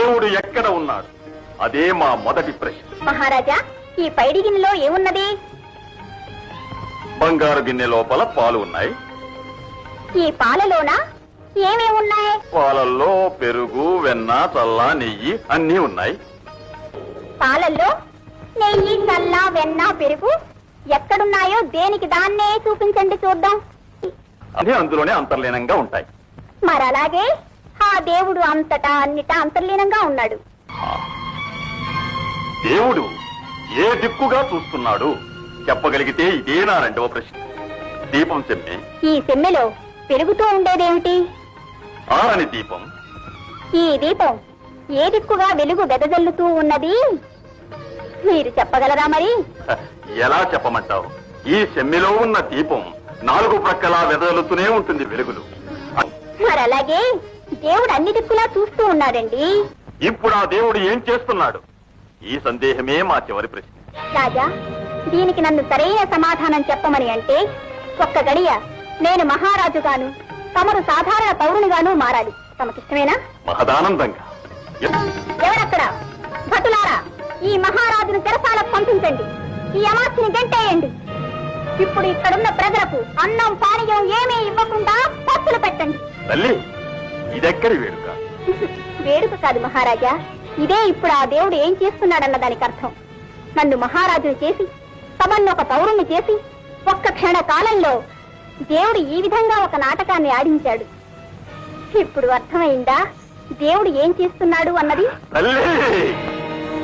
దేవుడు ఎక్కడ ఉన్నాడు? అదే మా మొదటి ప్రశ్న. మహారాజా, ఈ పైడి గిన్నెలో ఏమున్నది? బంగారు గిన్నె లోపల పాలు ఉన్నాయి. ఈ పాలలోనా ఏమేమున్నాయి? పాలల్లో పెరుగు, వెన్న, చల్ల, నెయ్యి అన్నీ ఉన్నాయి. పాలల్లో నెయ్యి, చల్ల, వెన్న, పెరుగు ఎక్కడున్నాయో దేనికి దాన్నే చూపించండి చూద్దాం. అదే అందులోనే అంతర్లీనంగా ఉంటాయి. మరలాగే ఆ దేవుడు అంతటా అన్నిటా అంతర్లీనంగా ఉన్నాడు. దేవుడు ఏ దిక్కుగా చూస్తున్నాడు చెప్పగలిగితే ఇదేనా రెండవ ప్రశ్న. దీపం సెమ్మె. ఈ సెమ్మెలో పెరుగుతూ ఉండేదేమిటి? ఆరని దీపం. ఈ దీపం ఏ దిక్కుగా వెలుగు వెదజల్లుతూ ఉన్నది మీరు చెప్పగలరా మరి? ఎలా చెప్పమంటావు? ఈ సెమ్మెలో ఉన్న దీపం 4 ప్రక్కలా వెదజల్లుతూనే ఉంటుంది వెలుగులు. మరలాగే దేవుడు అన్ని దిక్కులా చూస్తూ ఉన్నాడండి. ఇప్పుడు ఆ దేవుడు ఏం చేస్తున్నాడు? ఈ సందేహమే మా చివరి ప్రశ్న. రాజా, దీనికి నన్ను సరైన సమాధానం చెప్పమని అంటే ఒక్క గడియ నేను మహారాజుగాను, తమరు సాధారణ పౌరునిగాను మారాలి. తమకిష్టమేనా? మహదానందంగా. ఎవరక్కడ? భటులారా, ఈ మహారాజును చెరసాలకు పంపించండి. ఈ అమాస్తిని గంటేయండి. ఇప్పుడు ఇక్కడున్న ప్రజలకు అన్నం పానీయం ఏమీ ఇవ్వకుండా పస్తులు పెట్టండి. తల్లి, ఇదెక్కడి వేడుక? వేడుక కాదు మహారాజా, ఇదే ఇప్పుడు ఆ దేవుడు ఏం చేస్తున్నాడన్న దానికి అర్థం. నన్ను మహారాజును చేసి, తమన్ను ఒక పౌరుణ్ణి చేసి, ఒక్క క్షణ కాలంలో దేవుడు ఈ విధంగా ఒక నాటకాన్ని ఆడించాడు. ఇప్పుడు అర్థమైందా దేవుడు ఏం చేస్తున్నాడు అన్నది? తల్లి